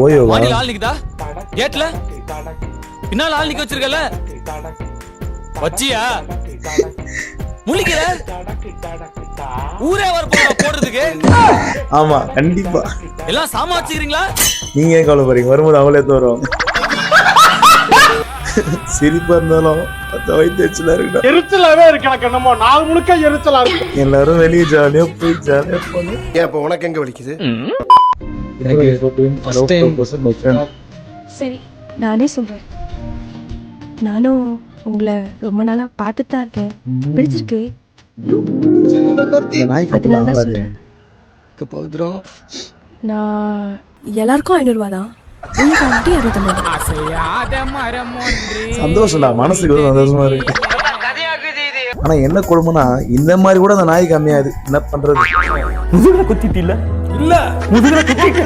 OYO வாடில ஆள் நிக்குதா கேட்ல பின்னால ஆள் நிக்க வச்சிருக்கல வச்சியா முழிக்கிற ஊரே வர போடுறதுக்கு ஆமா கண்டிப்பா எல்லாம் சாமா வச்சுக்கிறீங்களா நீங்க ஏன் கவலைப்படுறீங்க வரும்போது அவளே தோறும் சிரிப்பா இருந்தாலும் வயிற்று எரிச்சலா இருக்கா எரிச்சலாவே இருக்கு எனக்கு என்னமோ நாள் முழுக்க எரிச்சலா இருக்கு எல்லாரும் வெளியே ஜாலியா போய் ஜாலியா போனோம். ஏன் இப்ப உனக்கு எங்க வலிக்குது? சரி நானே சொல்றேன். நானும் உங்களை ரொம்ப நாளா பார்த்துட்டு தான் இருக்கேன். பிடிச்சிருக்கு. அதனால தான் சொல்றேன். நான் எல்லாருக்கும் 500 ரூபா தான். உங்களுக்கு வந்துட்டு 250. சந்தோஷம்டா மனசுக்கு வந்து சந்தோஷமா இருக்கு. ஆனா என்ன கொடுமைனா இந்த மாதிரி கூட அந்த நாய் கம்மியாது என்ன பண்றது? முதுகுல குத்திட்டு இல்ல முதுகுல குத்திட்டு